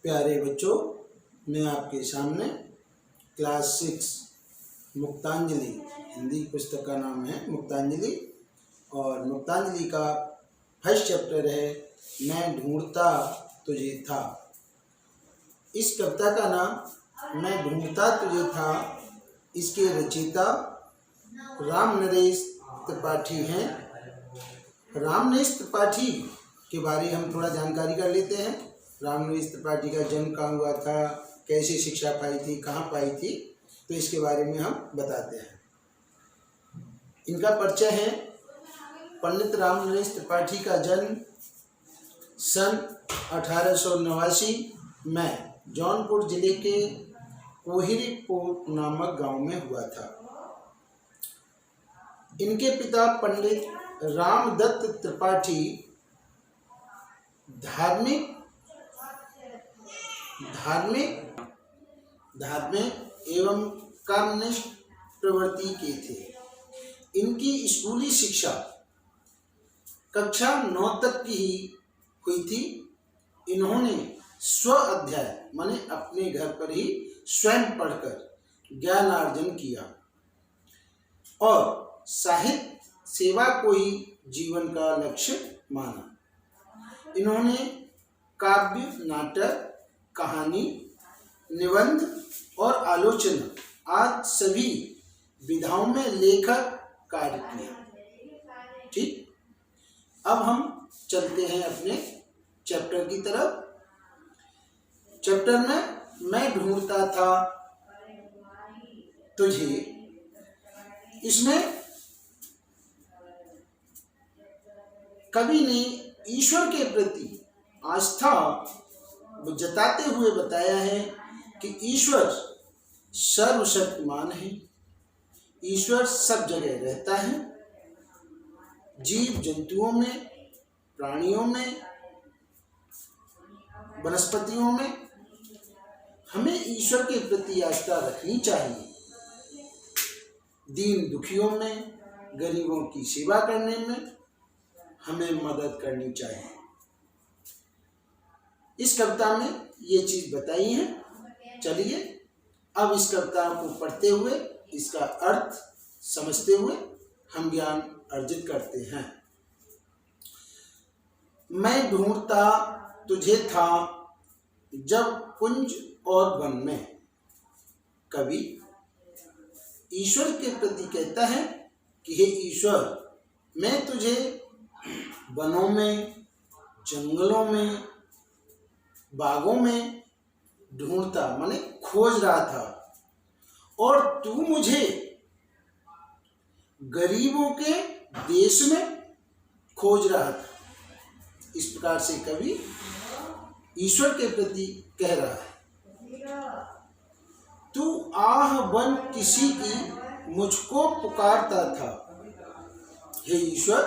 प्यारे बच्चों, मैं आपके सामने क्लास 6 मुक्तांजलि हिंदी पुस्तक का नाम है मुक्तांजलि, और मुक्तांजलि का फर्स्ट चैप्टर है मैं ढूंढता तुझे था। इस कविता का नाम मैं ढूंढता तुझे था। इसके रचयिता राम नरेश त्रिपाठी हैं। राम नरेश त्रिपाठी के बारे हम थोड़ा जानकारी कर लेते हैं। राम नरेश त्रिपाठी का जन्म कहाँ हुआ था, कैसे शिक्षा पाई थी, कहाँ पाई थी, तो इसके बारे में हम बताते हैं। इनका परिचय है। पंडित राम नरेश त्रिपाठी का जन्म सन 1889 में जौनपुर जिले के कोहिरीपुर नामक गांव में हुआ था। इनके पिता पंडित रामदत्त त्रिपाठी धार्मिक एवं कर्मनिष्ठ प्रवृत्ति के थे। इनकी स्कूली शिक्षा कक्षा 9 तक की ही हुई थी। इन्होंने स्व अध्ययन माने अपने घर पर ही स्वयं पढ़कर ज्ञानार्जन किया और साहित्य सेवा को ही जीवन का लक्ष्य माना। इन्होंने काव्य, नाटक, कहानी, निबंध और आलोचना आदि सभी विधाओं में लेखक कार्य किया। ठीक, अब हम चलते हैं अपने चैप्टर की तरफ। चैप्टर में मैं ढूंढता था तुझे। इसमें कवि ने ईश्वर के प्रति आस्था जताते हुए बताया है कि ईश्वर सर्वशक्तिमान है। ईश्वर सब जगह रहता है, जीव जंतुओं में, प्राणियों में, वनस्पतियों में। हमें ईश्वर के प्रति आस्था रखनी चाहिए। दीन दुखियों में, गरीबों की सेवा करने में हमें मदद करनी चाहिए। इस कविता में ये चीज बताई है। चलिए अब इस कविता को पढ़ते हुए इसका अर्थ समझते हुए हम ज्ञान अर्जित करते हैं। मैं ढूंढता तुझे था जब कुंज और वन में। कवि ईश्वर के प्रति कहता है कि हे ईश्वर, मैं तुझे वनों में, जंगलों में, बागों में ढूंढता माने खोज रहा था, और तू मुझे गरीबों के देश में खोज रहा था। इस प्रकार से कवि ईश्वर के प्रति कह रहा है। तू आह बन किसी की मुझको पुकारता था। हे ईश्वर,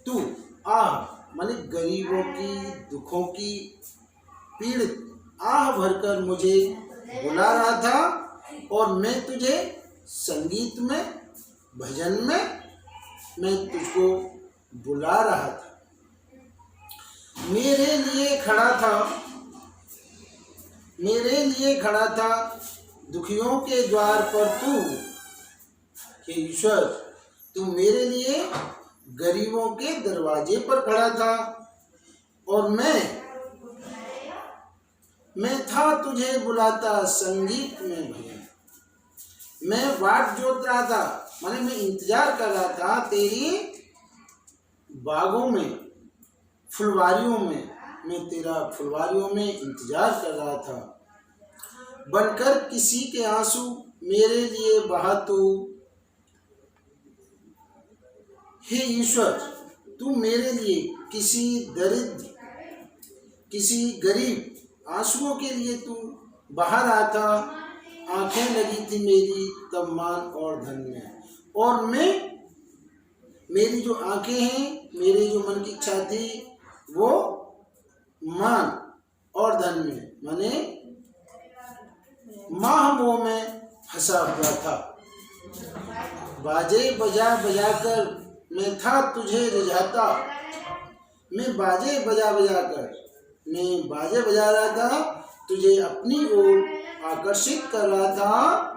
तू आह माने गरीबों की, दुखों की, पीड़ित आह भरकर मुझे बुला रहा था, और मैं तुझे संगीत में, भजन में मैं तुझको बुला रहा था। मेरे लिए खड़ा था दुखियों के द्वार पर तू। हे ईश्वर, तू मेरे लिए गरीबों के दरवाजे पर खड़ा था, और मैं था तुझे बुलाता संगीत में, भजन। मैं वाट जोत रहा था माने मैं इंतजार कर रहा था तेरी बागों में, फुलवारियों में। मैं तेरा फुलवारियों में इंतजार कर रहा था। बनकर किसी के आंसू मेरे लिए बहा तू। हे ईश्वर, तू मेरे लिए किसी दरिद्र, किसी गरीब आंसुओं के लिए तू बहा रहा था। आंखें लगी थी मेरी तब मान और धन में, और मेरी जो आंखें हैं, मेरी जो मन की इच्छा थी, वो मान और धन में माने माह मोह में फंसा हुआ था। बाजे बजा कर मैं था तुझे रिझाता। मैं बाजे बजा कर मैं बाजे बजा रहा था, तुझे अपनी ओर आकर्षित कर रहा था,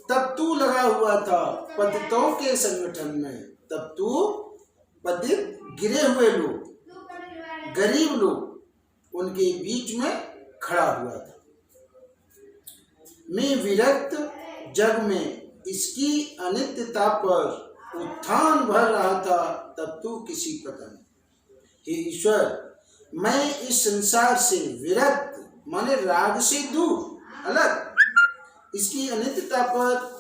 तब तू लगा हुआ था पतितों के संगठन में। तब तू पतित, गिरे हुए लोग, गरीब लोग, उनके बीच में खड़ा हुआ था। मैं विरक्त जग में इसकी अनित्यता पर उत्थान भर रहा था, तब तू किसी पतन। हे ईश्वर, मैं इस संसार से विरक्त माने राग से दूर, अलग, इसकी अनित्यता पर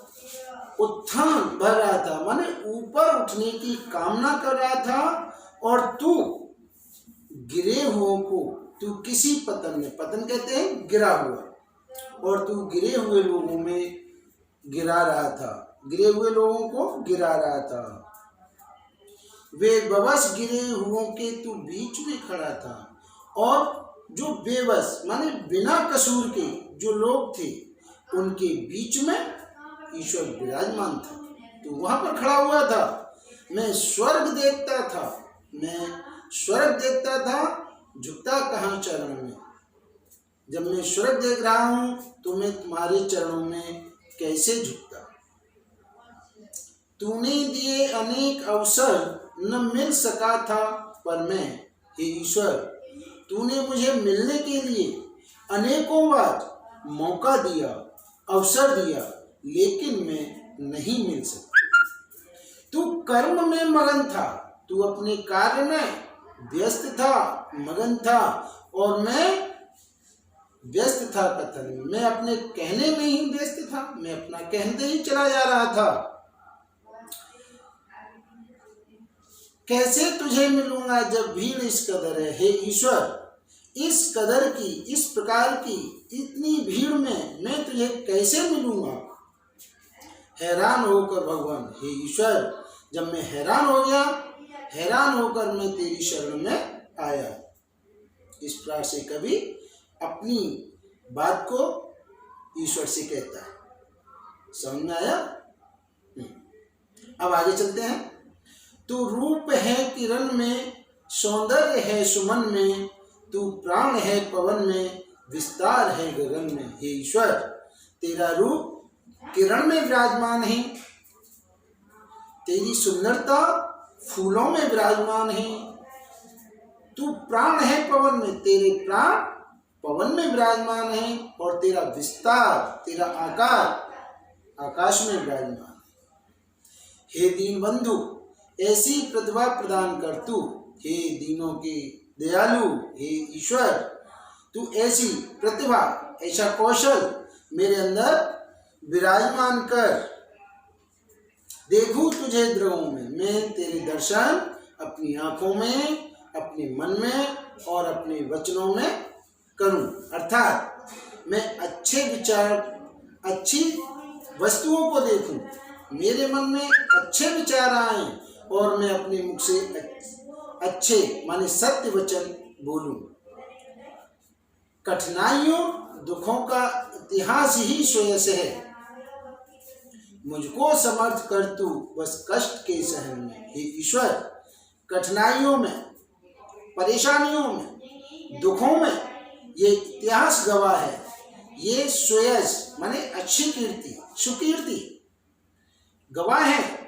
उत्थान भर रहा था, माने ऊपर उठने की कामना कर रहा था, और तू गिरे हुओं को, तू किसी पतन में, पतन कहते हैं गिरा हुआ, और तू गिरे हुए लोगों में गिरा रहा था, गिरे हुए लोगों को गिरा रहा था। वे बवस गिरे हुओं के तू बीच में खड़ा था, और जो बेबस माने बिना कसूर के जो लोग थे, उनके बीच में ईश्वर विराजमान था। तो वहां पर खड़ा हुआ था। मैं स्वर्ग देखता था, मैं स्वर्ग देखता था, झुकता कहाँ चरण में। जब मैं स्वर्ग देख रहा हूं तो मैं तुम्हारे चरणों में कैसे झुकता। तूने दिए अनेक अवसर, न मिल सका था पर मैं। हे ईश्वर, तूने मुझे मिलने के लिए अनेकों बार मौका दिया, अवसर दिया, लेकिन मैं नहीं मिल सका। तू कर्म में मगन था, तू अपने कार्य में व्यस्त था, मगन था, और मैं व्यस्त था कथन में। मैं अपने कहने में ही व्यस्त था, मैं अपना कहते ही चला जा रहा था। कैसे तुझे मिलूंगा जब भीड़ इस कदर है। हे ईश्वर, इस कदर की, इस प्रकार की इतनी भीड़ में मैं तुझे कैसे मिलूंगा। हैरान होकर भगवान, हे ईश्वर, जब मैं हैरान हो गया, हैरान होकर मैं तेरी शरण में आया। इस प्रकार से कभी अपनी बात को ईश्वर से कहता है। समझ में आया? अब आगे चलते हैं। तू रूप है किरण में, सौंदर्य है सुमन में, तू प्राण है पवन में, विस्तार है गगन में। हे ईश्वर, तेरा रूप किरण में विराजमान है, तेरी सुंदरता फूलों में विराजमान है, तू प्राण है पवन में, तेरे प्राण पवन में विराजमान है, और तेरा विस्तार, तेरा आकार आकाश में विराजमान है। हे दीन बंधु, ऐसी प्रतिभा प्रदान कर तू। हे दीनों के दयालु, हे ईश्वर, तू ऐसी प्रतिभा, ऐसा कौशल मेरे अंदर विराजमान कर। देखूं तुझे द्रवों में, मैं तेरे दर्शन अपनी आंखों में, अपने मन में और अपने वचनों में करूं। अर्थात मैं अच्छे विचार, अच्छी वस्तुओं को देखूं, मेरे मन में अच्छे विचार आए, और मैं अपने मुख से अच्छे माने सत्य वचन बोलूं। कठिनाइयों, दुखों का इतिहास ही श्रेयस है, मुझको समर्थ कर तू बस कष्ट के सहन में। हे ईश्वर, कठिनाइयों में, परेशानियों में, दुखों में ये इतिहास गवाह है, ये श्रेयस माने अच्छी कीर्ति, सुकीर्ति गवाह है।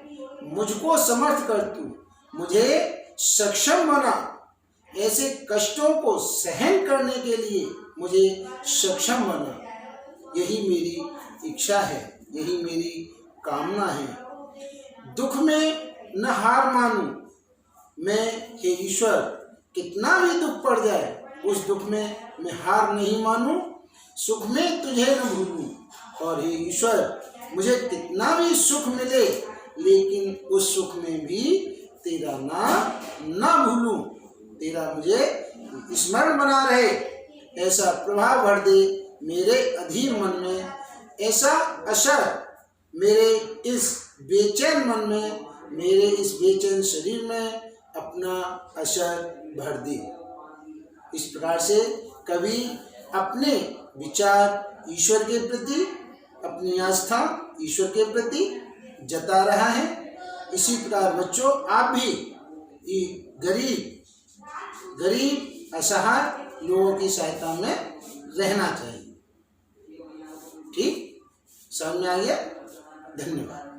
मुझको समर्थ कर तू, मुझे सक्षम बना, ऐसे कष्टों को सहन करने के लिए मुझे सक्षम बना। यही मेरी इच्छा है, यही मेरी कामना है। दुख में न हार मानूं मैं। हे ईश्वर, कितना भी दुख पड़ जाए, उस दुख में मैं हार नहीं मानूं। सुख में तुझे न भूलूं, और हे ईश्वर, मुझे कितना भी सुख मिले, लेकिन उस सुख में भी तेरा नाम ना भूलूं, तेरा मुझे स्मरण बना रहे। ऐसा प्रभाव भर दे मेरे अधीर मन में, ऐसा असर मेरे इस बेचैन मन में, मेरे इस बेचैन शरीर में अपना असर भर दे। इस प्रकार से कवि अपने विचार ईश्वर के प्रति, अपनी आस्था ईश्वर के प्रति जता रहा है। इसी प्रकार बच्चों, आप भी गरीब गरीब असहाय लोगों की सहायता में रहना चाहिए। ठीक, समझ में आ गया? धन्यवाद।